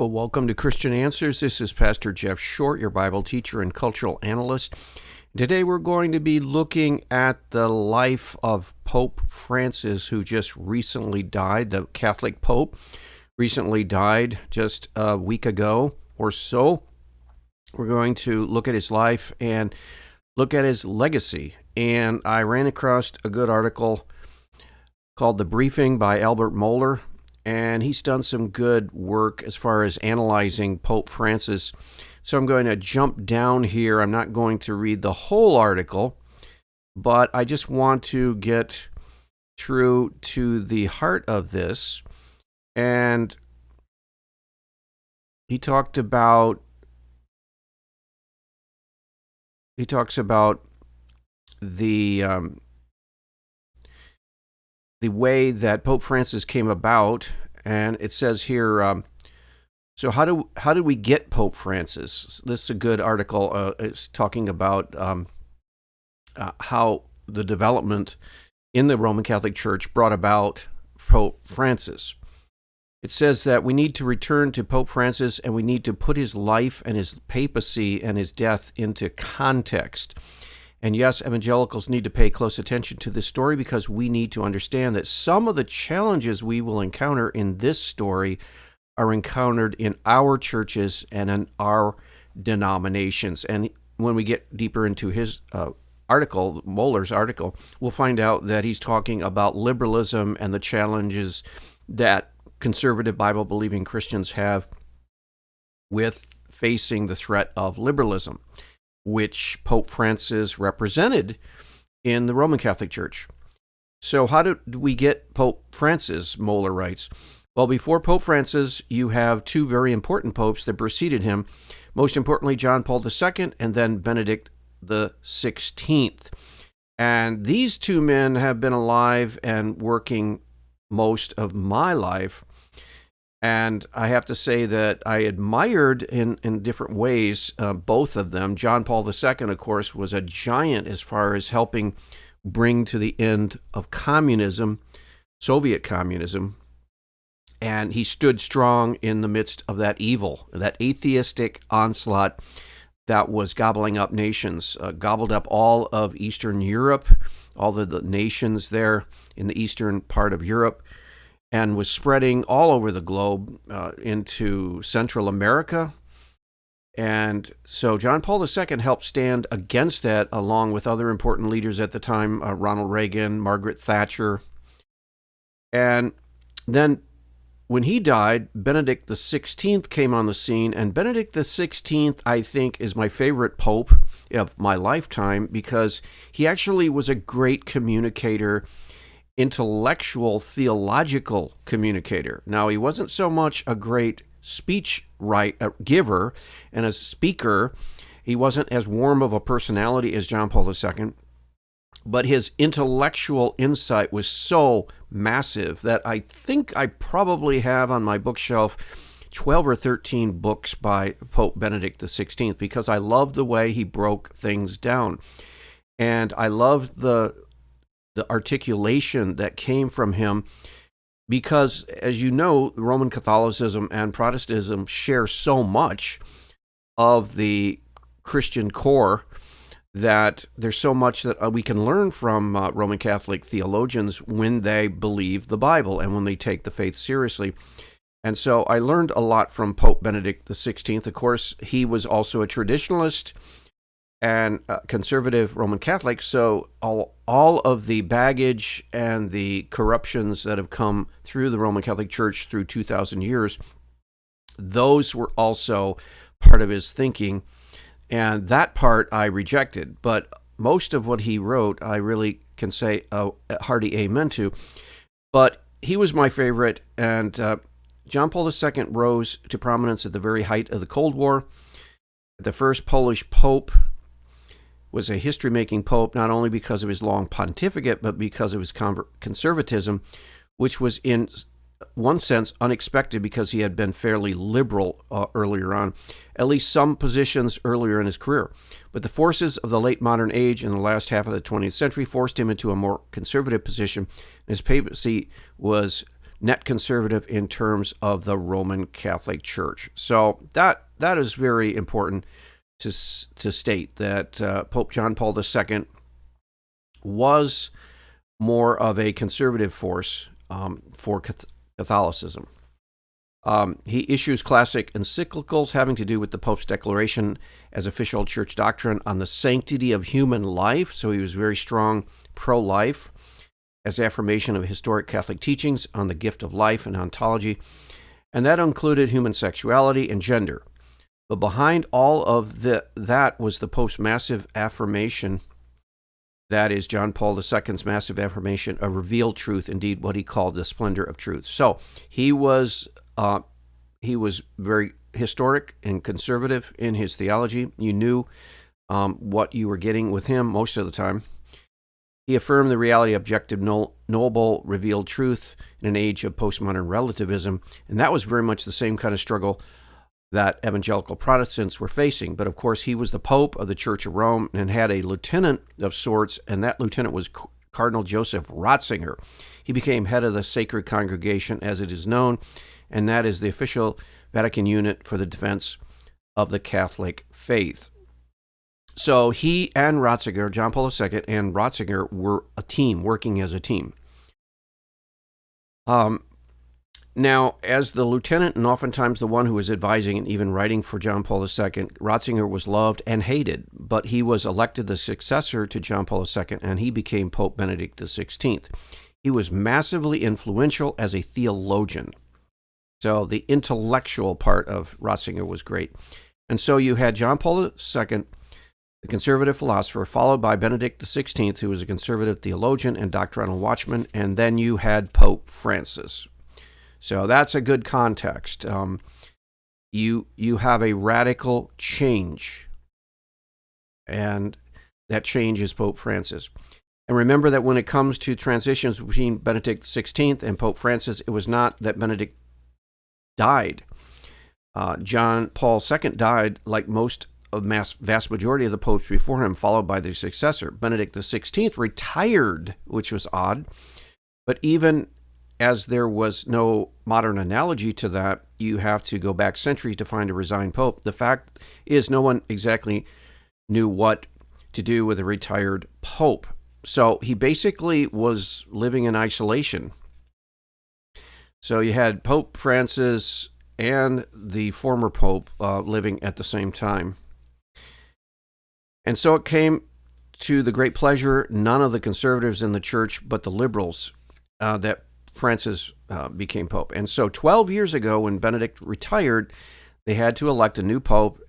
Well, welcome to Christian Answers. This is Pastor Jeff Short, your Bible teacher and cultural analyst. Today we're going to be looking at the life of Pope Francis, who just recently died. The Catholic Pope recently died just a week ago or so. We're going to look at his life and look at his legacy. And I ran across a good article called The Briefing by Albert Mohler, and he's done some good work as far as analyzing Pope Francis. So I'm going to jump down here. I'm not going to read the whole article, but I just want to get through to the heart of this. And he talks about the way that Pope Francis came about, and it says here, so how did we get Pope Francis? This is a good article. It's talking about how the development in the Roman Catholic Church brought about Pope Francis. It says that we need to return to Pope Francis, and we need to put his life and his papacy and his death into context. And yes, evangelicals need to pay close attention to this story because we need to understand that some of the challenges we will encounter in this story are encountered in our churches and in our denominations. And when we get deeper into his article, Mohler's article, we'll find out that he's talking about liberalism and the challenges that conservative Bible-believing Christians have with facing the threat of liberalism, which Pope Francis represented in the Roman Catholic Church. So how did we get Pope Francis, Mohler writes? Well, before Pope Francis, you have two very important popes that preceded him, most importantly John Paul II and then Benedict the 16th. And these two men have been alive and working most of my life. And I have to say that I admired in different ways both of them. John Paul II, of course, was a giant as far as helping bring to the end of communism, Soviet communism. And he stood strong in the midst of that evil, that atheistic onslaught that was gobbling up nations, gobbled up all of Eastern Europe, all of the nations there in the eastern part of Europe, and was spreading all over the globe into Central America. And so John Paul II helped stand against that, along with other important leaders at the time, Ronald Reagan, Margaret Thatcher. And then when he died, Benedict the 16th came on the scene, and Benedict the 16th, I think, is my favorite pope of my lifetime because he actually was a great communicator, intellectual, theological communicator. Now, he wasn't so much a great speech giver and a speaker. He wasn't as warm of a personality as John Paul II, but his intellectual insight was so massive that I think I probably have on my bookshelf 12 or 13 books by Pope Benedict XVI because I love the way he broke things down. And I love the articulation that came from him because, as you know, Roman Catholicism and Protestantism share so much of the Christian core that there's so much that we can learn from Roman Catholic theologians when they believe the Bible and when they take the faith seriously. And so I learned a lot from Pope Benedict XVI. Of course, he was also a traditionalist and conservative Roman Catholic, so all of the baggage and the corruptions that have come through the Roman Catholic Church through 2,000 years, those were also part of his thinking, and that part I rejected. But most of what he wrote, I really can say a hearty amen to. But he was my favorite, and John Paul II rose to prominence at the very height of the Cold War. The first Polish pope was a history-making pope, not only because of his long pontificate, but because of his conservatism, which was in one sense unexpected because he had been fairly liberal earlier on, at least some positions earlier in his career. But the forces of the late modern age in the last half of the 20th century forced him into a more conservative position. His papacy was net conservative in terms of the Roman Catholic Church. So that is very important to state, that Pope John Paul II was more of a conservative force for Catholicism. He issues classic encyclicals having to do with the Pope's declaration as official church doctrine on the sanctity of human life. So he was very strong pro-life, as affirmation of historic Catholic teachings on the gift of life and ontology, and that included human sexuality and gender. But behind all of that was the Pope's massive affirmation, that is John Paul II's massive affirmation of revealed truth, indeed what he called the splendor of truth. So he was very historic and conservative in his theology. You knew what you were getting with him most of the time. He affirmed the reality of objective, knowable, revealed truth in an age of postmodern relativism, and that was very much the same kind of struggle that evangelical Protestants were facing. But of course, he was the Pope of the Church of Rome and had a lieutenant of sorts, and that lieutenant was Cardinal Joseph Ratzinger. He became head of the Sacred Congregation, as it is known, and that is the official Vatican unit for the defense of the Catholic faith. So he and Ratzinger, John Paul II and Ratzinger, were a team, working as a team. Now, as the lieutenant and oftentimes the one who was advising and even writing for John Paul II, Ratzinger was loved and hated, but he was elected the successor to John Paul II, and he became Pope Benedict XVI. He was massively influential as a theologian. So the intellectual part of Ratzinger was great. And so you had John Paul II, the conservative philosopher, followed by Benedict XVI, who was a conservative theologian and doctrinal watchman, and then you had Pope Francis. So that's a good context. You have a radical change, and that change is Pope Francis. And remember that when it comes to transitions between Benedict XVI and Pope Francis, it was not that Benedict died. John Paul II died like most of vast majority of the popes before him, followed by the successor. Benedict XVI retired, which was odd, but even as there was no modern analogy to that, you have to go back centuries to find a resigned pope. The fact is, no one exactly knew what to do with a retired pope. So he basically was living in isolation. So you had Pope Francis and the former pope living at the same time. And so it came to the great pleasure, none of the conservatives in the church, but the liberals, that Francis became pope. And so 12 years ago, when Benedict retired, they had to elect a new pope,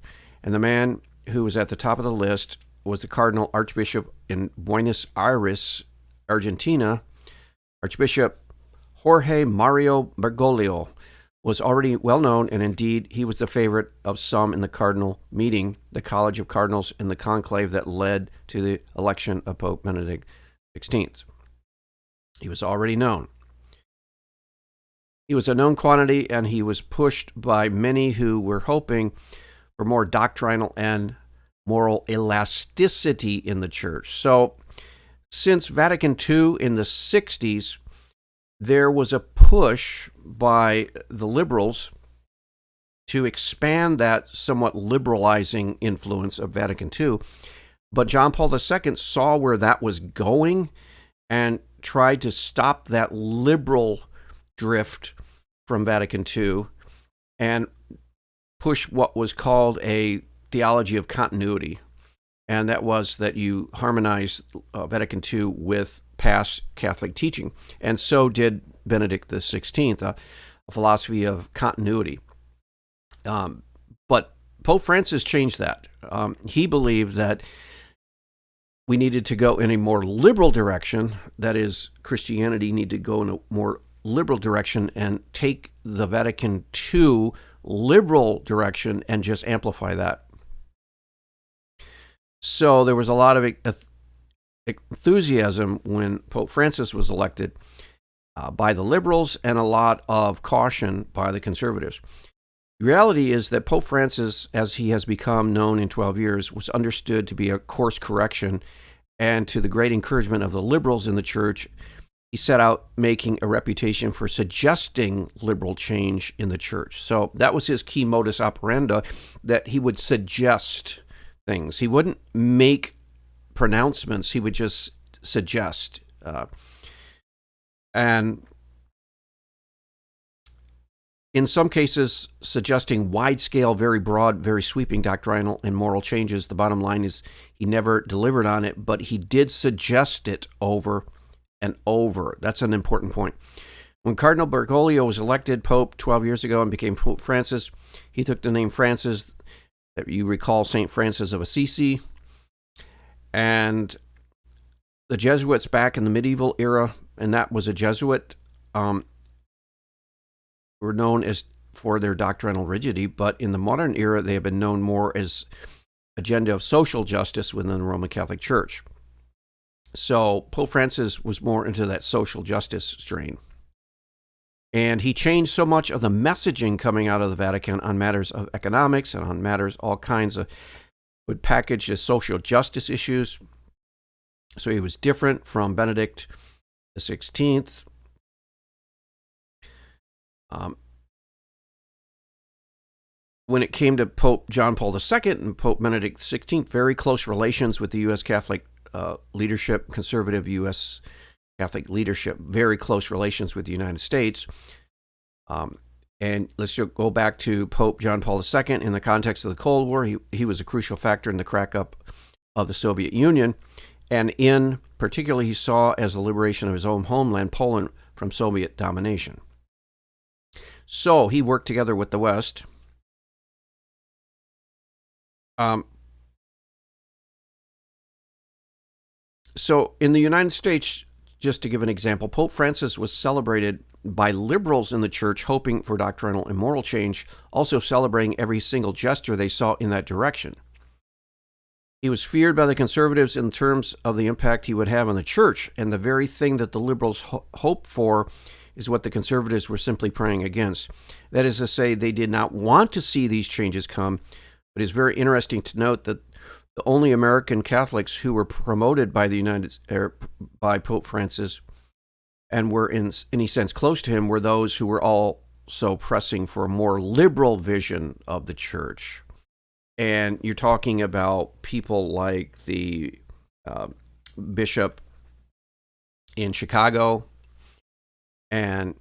and the man who was at the top of the list was the Cardinal Archbishop in Buenos Aires, Argentina. Archbishop Jorge Mario Bergoglio was already well known, and indeed he was the favorite of some in the cardinal meeting, the College of Cardinals, in the conclave that led to the election of Pope Benedict XVI. He was already known. He was a known quantity, and he was pushed by many who were hoping for more doctrinal and moral elasticity in the church. So, since Vatican II in the 60s, there was a push by the liberals to expand that somewhat liberalizing influence of Vatican II. But John Paul II saw where that was going and tried to stop that liberal drift from Vatican II and push what was called a theology of continuity. And that was that you harmonize Vatican II with past Catholic teaching. And so did Benedict XVI, a philosophy of continuity. But Pope Francis changed that. He believed that we needed to go in a more liberal direction. That is, Christianity needed to go in a more liberal direction and take the Vatican II liberal direction and just amplify that. So there was a lot of enthusiasm when Pope Francis was elected by the liberals and a lot of caution by the conservatives. The reality is that Pope Francis, as he has become known in 12 years, was understood to be a course correction, and to the great encouragement of the liberals in the church, he set out making a reputation for suggesting liberal change in the church. So that was his key modus operandi, that he would suggest things. He wouldn't make pronouncements, he would just suggest. And in some cases, suggesting wide-scale, very broad, very sweeping doctrinal and moral changes. The bottom line is he never delivered on it, but he did suggest it over and over. That's an important point. When Cardinal Bergoglio was elected Pope 12 years ago and became Pope Francis, he took the name Francis, that you recall St. Francis of Assisi. And the Jesuits back in the medieval era, and that was a Jesuit, were known as for their doctrinal rigidity, but in the modern era, they have been known more as agenda of social justice within the Roman Catholic Church. So Pope Francis was more into that social justice strain. And he changed so much of the messaging coming out of the Vatican on matters of economics and on matters, all kinds of, would package as social justice issues. So he was different from Benedict XVI. When it came to Pope John Paul II and Pope Benedict XVI, very close relations with the U.S. Catholic leadership, conservative U.S. Catholic leadership, very close relations with the United States. And let's go back to Pope John Paul II. In the context of the Cold War, he was a crucial factor in the crack-up of the Soviet Union. And in particular, he saw as the liberation of his own homeland, Poland, from Soviet domination. So he worked together with the West. So in the United States, just to give an example, Pope Francis was celebrated by liberals in the church hoping for doctrinal and moral change, also celebrating every single gesture they saw in that direction. He was feared by the conservatives in terms of the impact he would have on the church, and the very thing that the liberals hoped for is what the conservatives were simply praying against. That is to say, they did not want to see these changes come, but it's very interesting to note that the only American Catholics who were promoted by by Pope Francis and were in any sense close to him were those who were also pressing for a more liberal vision of the church. And you're talking about people like the bishop in Chicago and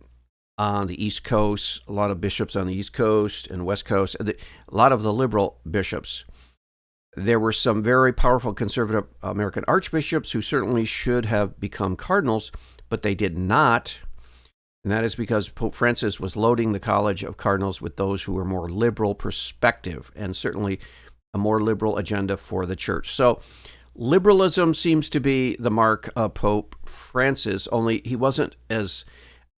on the East Coast, a lot of bishops on the East Coast and West Coast, a lot of the liberal bishops. There were some very powerful conservative American archbishops who certainly should have become cardinals, but they did not. And that is because Pope Francis was loading the College of Cardinals with those who were more liberal perspective and certainly a more liberal agenda for the church. So liberalism seems to be the mark of Pope Francis, only he wasn't as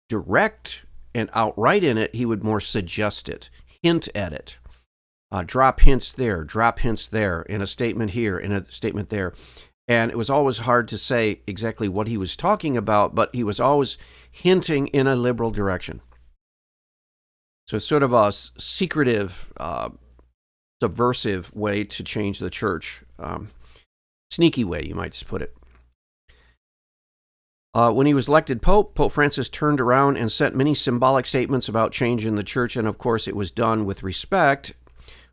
direct and outright in it. He would more suggest it, hint at it. Drop hints there, in a statement here, in a statement there. And it was always hard to say exactly what he was talking about, but he was always hinting in a liberal direction. So it's sort of a secretive, subversive way to change the church. Sneaky way, you might put it. When he was elected Pope, Pope Francis turned around and sent many symbolic statements about change in the church, and of course it was done with respect,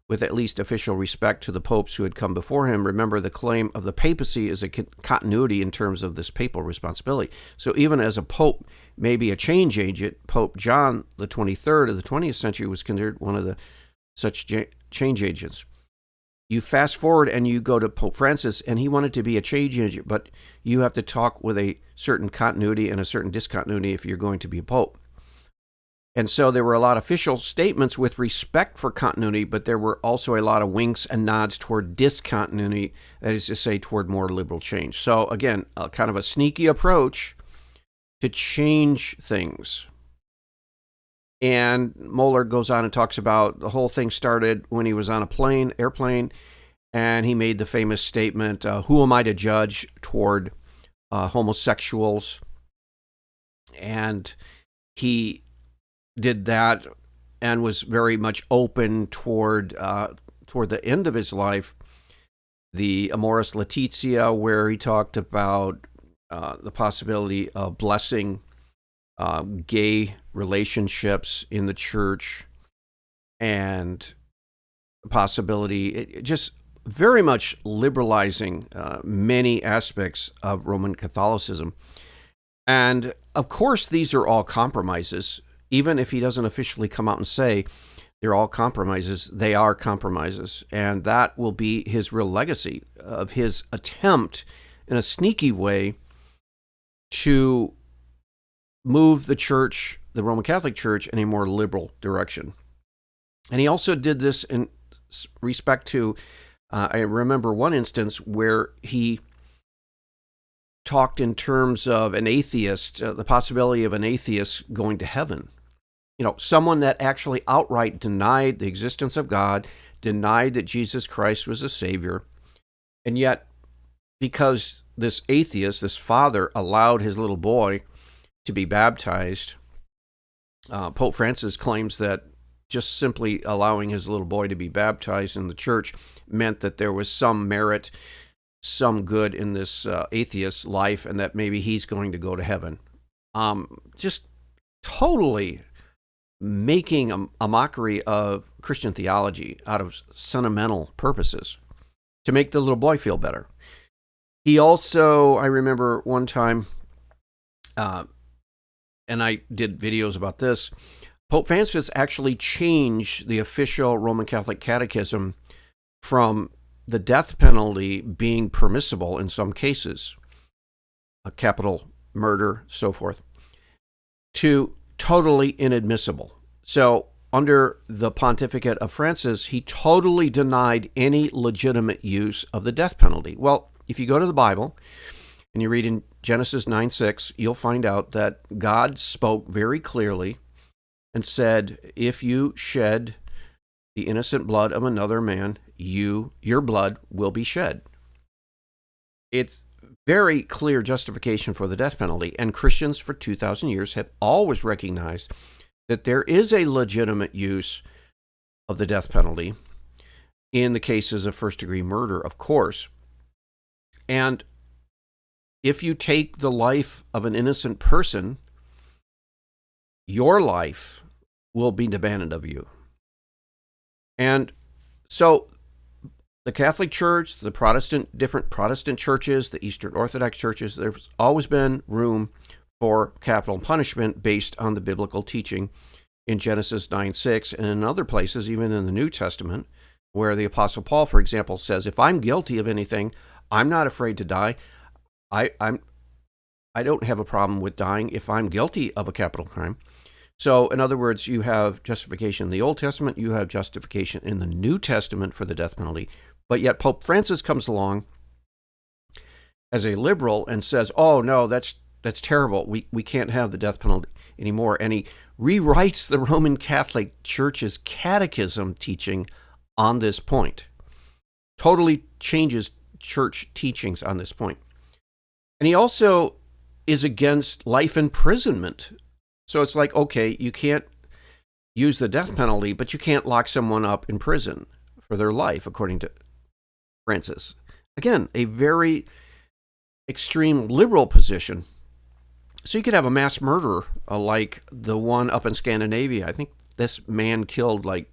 with at least official respect to the popes who had come before him. Remember, the claim of the papacy is a continuity in terms of this papal responsibility. So even as a pope may be a change agent, Pope John the 23rd of the 20th century was considered one of the such change agents. You fast forward and you go to Pope Francis, and he wanted to be a change agent, but you have to talk with a certain continuity and a certain discontinuity if you're going to be a pope. And so there were a lot of official statements with respect for continuity, but there were also a lot of winks and nods toward discontinuity, that is to say, toward more liberal change. So again, kind of a sneaky approach to change things. And Moeller goes on and talks about the whole thing started when he was on a airplane, and he made the famous statement, who am I to judge toward homosexuals? And he did that and was very much open toward the end of his life, the Amoris Laetitia, where he talked about the possibility of blessing gay relationships in the church, and the possibility, just very much liberalizing many aspects of Roman Catholicism. And of course, these are all compromises. Even if he doesn't officially come out and say they're all compromises, they are compromises. And that will be his real legacy of his attempt in a sneaky way to move the church, the Roman Catholic Church, in a more liberal direction. And he also did this in respect to, I remember one instance where he talked in terms of an atheist, the possibility of an atheist going to heaven. You know, someone that actually outright denied the existence of God, denied that Jesus Christ was a Savior, and yet because this atheist, this father, allowed his little boy to be baptized, Pope Francis claims that just simply allowing his little boy to be baptized in the church meant that there was some merit, some good in this atheist's life, and that maybe he's going to go to heaven. Just totally making a mockery of Christian theology out of sentimental purposes to make the little boy feel better. He also, I remember one time, and I did videos about this, Pope Francis actually changed the official Roman Catholic Catechism from the death penalty being permissible in some cases, a capital murder, so forth, to totally inadmissible. So under the Pontificate of Francis, he totally denied any legitimate use of the death penalty. Well, if you go to the Bible and you read in Genesis 9:6, you'll find out that God spoke very clearly and said, if you shed the innocent blood of another man, your blood will be shed. It's very clear justification for the death penalty, and Christians for 2,000 years have always recognized that there is a legitimate use of the death penalty in the cases of first-degree murder, of course. And if you take the life of an innocent person, your life will be demanded of you. And so the Catholic Church, the different Protestant churches, the Eastern Orthodox churches, there's always been room for capital punishment based on the biblical teaching in Genesis 9:6 and in other places, even in the New Testament, where the Apostle Paul, for example, says, if I'm guilty of anything, I'm not afraid to die. I don't have a problem with dying if I'm guilty of a capital crime. So, in other words, you have justification in the Old Testament, you have justification in the New Testament for the death penalty. But yet Pope Francis comes along as a liberal and says, oh, no, that's terrible. We can't have the death penalty anymore. And he rewrites the Roman Catholic Church's catechism teaching on this point. Totally changes church teachings on this point. And he also is against life imprisonment. So it's like, okay, you can't use the death penalty, but you can't lock someone up in prison for their life, according to Francis. Again, a very extreme liberal position. So you could have a mass murderer like the one up in Scandinavia. I think this man killed like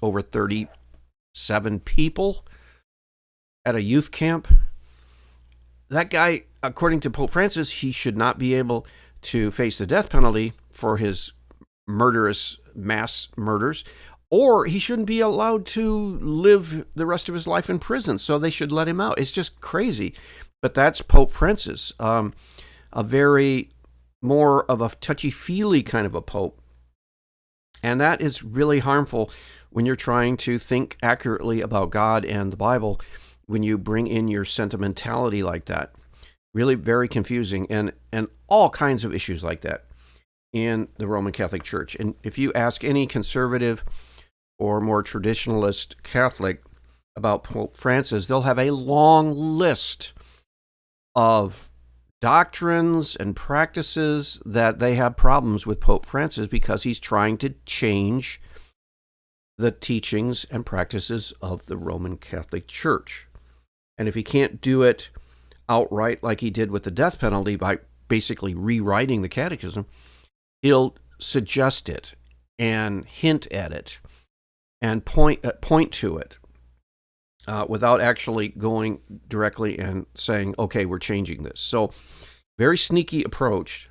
over 37 people at a youth camp. That guy, according to Pope Francis, he should not be able to face the death penalty for his murderous mass murders, or he shouldn't be allowed to live the rest of his life in prison, so they should let him out. It's just crazy. But that's Pope Francis, a very more of a touchy-feely kind of a pope. And that is really harmful when you're trying to think accurately about God and the Bible, when you bring in your sentimentality like that. Really very confusing, and all kinds of issues like that in the Roman Catholic Church. And if you ask any conservative or more traditionalist Catholic about Pope Francis, they'll have a long list of doctrines and practices that they have problems with Pope Francis because he's trying to change the teachings and practices of the Roman Catholic Church. And if he can't do it outright like he did with the death penalty by basically rewriting the catechism. He'll suggest it and hint at it and point to it without actually going directly and saying, okay, we're changing this. So very sneaky approach.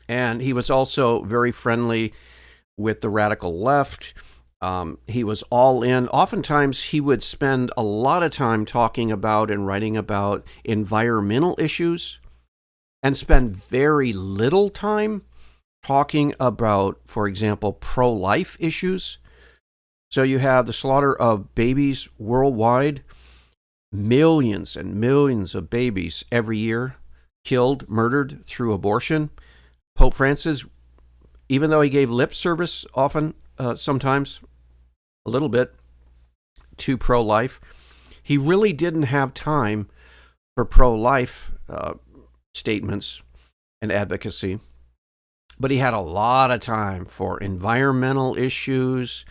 And he was also very friendly with the radical left. He was all in. Oftentimes, he would spend a lot of time talking about and writing about environmental issues and spend very little time talking about, for example, pro-life issues. So you have the slaughter of babies worldwide, millions and millions of babies every year killed, murdered through abortion. Pope Francis, even though he gave lip service often, sometimes a little bit, to pro-life, he really didn't have time for pro-life statements and advocacy. But he had a lot of time for environmental issues.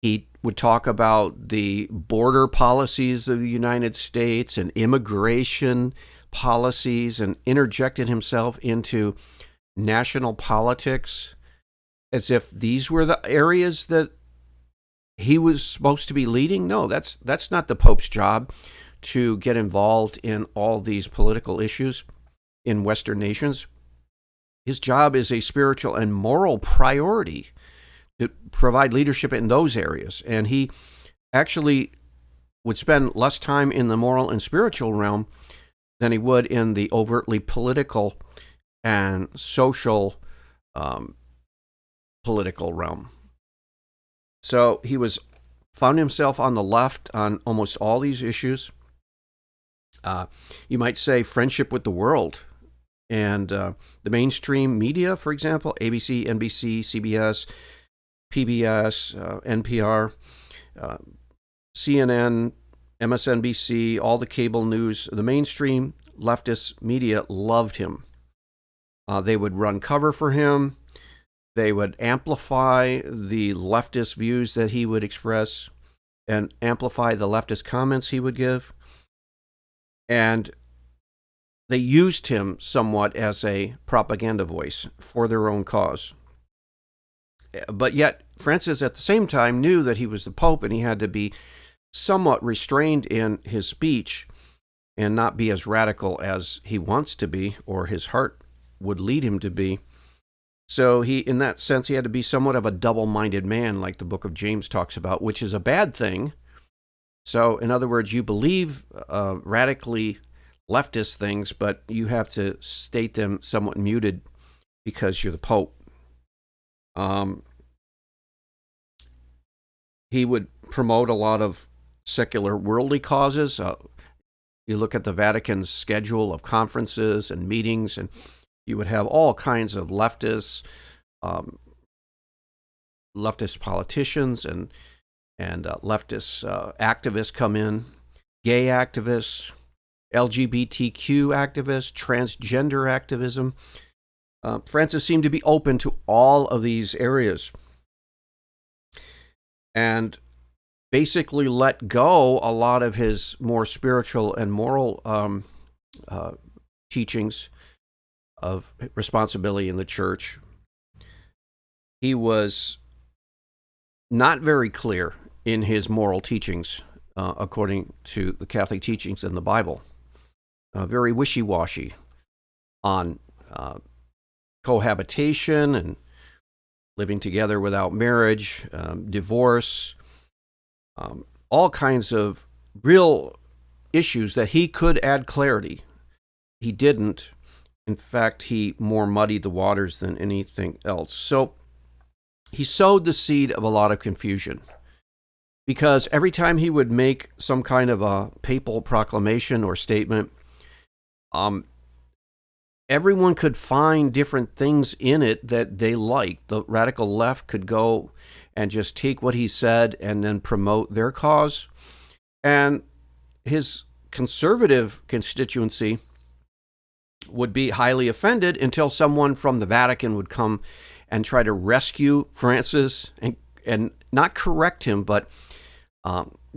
He would talk about the border policies of the United States and immigration policies and interjected himself into national politics as if these were the areas that he was supposed to be leading. No, that's not the Pope's job, to get involved in all these political issues in Western nations. His job is a spiritual and moral priority to provide leadership in those areas. And he actually would spend less time in the moral and spiritual realm than he would in the overtly political and social political realm. So he found himself on the left on almost all these issues. You might say friendship with the world and the mainstream media, for example, ABC, NBC, CBS, PBS, NPR, CNN, MSNBC, all the cable news, the mainstream leftist media loved him. They would run cover for him. They would amplify the leftist views that he would express and amplify the leftist comments he would give. And they used him somewhat as a propaganda voice for their own cause. But yet, Francis at the same time knew that he was the Pope and he had to be somewhat restrained in his speech and not be as radical as he wants to be or his heart would lead him to be. So in that sense, he had to be somewhat of a double-minded man, like the book of James talks about, which is a bad thing. So, in other words, you believe radically leftist things, but you have to state them somewhat muted because you're the Pope. He would promote a lot of secular worldly causes. You look at the Vatican's schedule of conferences and meetings, and you would have all kinds of leftist politicians and leftist activists come in, gay activists, LGBTQ activists, transgender activism. Francis seemed to be open to all of these areas and basically let go a lot of his more spiritual and moral teachings of responsibility in the church. He was not very clear in his moral teachings, according to the Catholic teachings in the Bible. Very wishy-washy on cohabitation and living together without marriage, divorce, all kinds of real issues that he could add clarity. He didn't. In fact, he more muddied the waters than anything else. So he sowed the seed of a lot of confusion, because every time he would make some kind of a papal proclamation or statement, everyone could find different things in it that they liked. The radical left could go and just take what he said and then promote their cause. And his conservative constituency would be highly offended until someone from the Vatican would come and try to rescue Francis and not correct him, but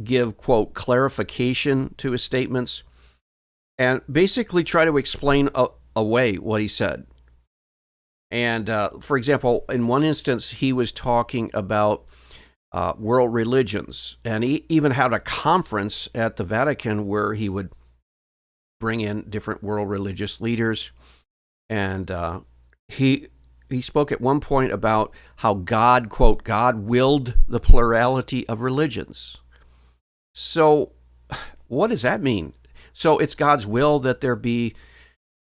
give, quote, clarification to his statements. and basically try to explain away what he said. And for example, in one instance, he was talking about world religions, and he even had a conference at the Vatican where he would bring in different world religious leaders. And he spoke at one point about how God, quote, God willed the plurality of religions. So what does that mean? So it's God's will that there be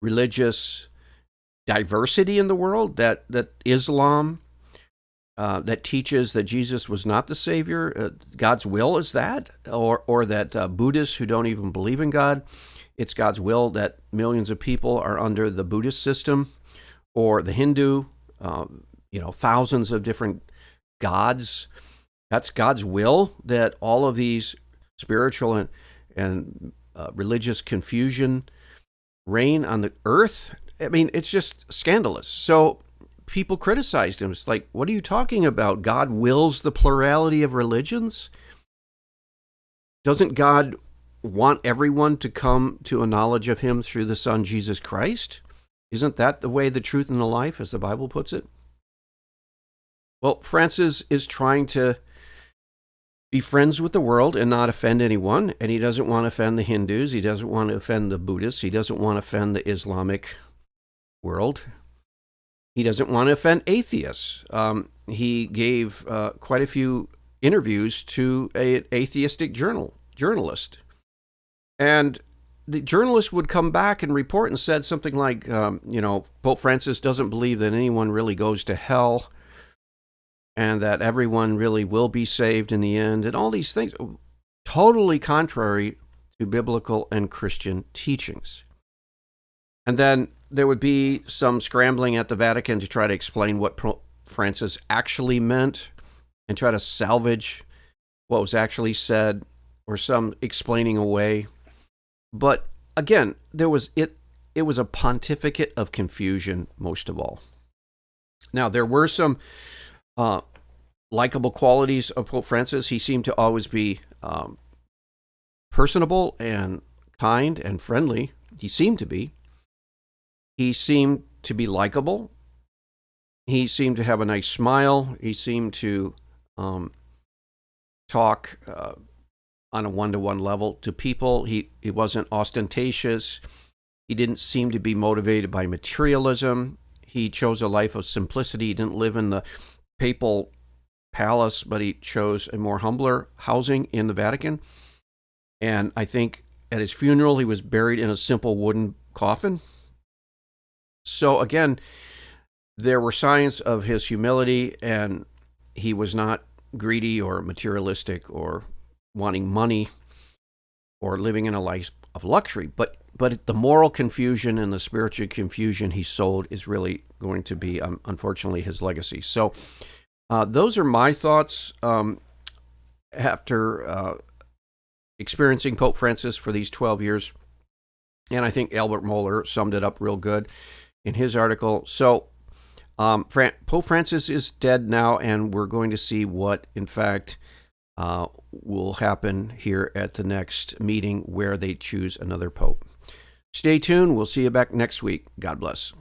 religious diversity in the world, that Islam, that teaches that Jesus was not the Savior, God's will is that, or that Buddhists who don't even believe in God, it's God's will that millions of people are under the Buddhist system, or the Hindu, thousands of different gods. That's God's will that all of these spiritual and religious confusion reign on the earth. I mean, it's just scandalous. So people criticized him. It's like, what are you talking about? God wills the plurality of religions? Doesn't God want everyone to come to a knowledge of him through the Son, Jesus Christ? Isn't that the way, the truth, and the life, as the Bible puts it? Well, Francis is trying to be friends with the world and not offend anyone, and he doesn't want to offend the Hindus. He doesn't want to offend the Buddhists. He doesn't want to offend the Islamic world. He doesn't want to offend atheists. He gave quite a few interviews to an atheistic journalist. And the journalist would come back and report and said something like, Pope Francis doesn't believe that anyone really goes to hell and that everyone really will be saved in the end, and all these things, totally contrary to biblical and Christian teachings. And then there would be some scrambling at the Vatican to try to explain what Francis actually meant and try to salvage what was actually said, or some explaining away. But again, it was a pontificate of confusion, most of all. Now, there were some likable qualities of Pope Francis. He seemed to always be personable and kind and friendly. He seemed to be. He seemed to be likable. He seemed to have a nice smile. He seemed to talk on a one-to-one level to people. He wasn't ostentatious. He didn't seem to be motivated by materialism. He chose a life of simplicity. He didn't live in the papal palace, but he chose a more humbler housing in the Vatican. And I think at his funeral, he was buried in a simple wooden coffin. So again, there were signs of his humility, and he was not greedy or materialistic or wanting money or living in a life of luxury. But the moral confusion and the spiritual confusion he sowed is really going to be, unfortunately, his legacy. So those are my thoughts after experiencing Pope Francis for these 12 years. And I think Albert Mohler summed it up real good in his article. So Pope Francis is dead now, and we're going to see what, in fact, will happen here at the next meeting where they choose another pope. Stay tuned. We'll see you back next week. God bless.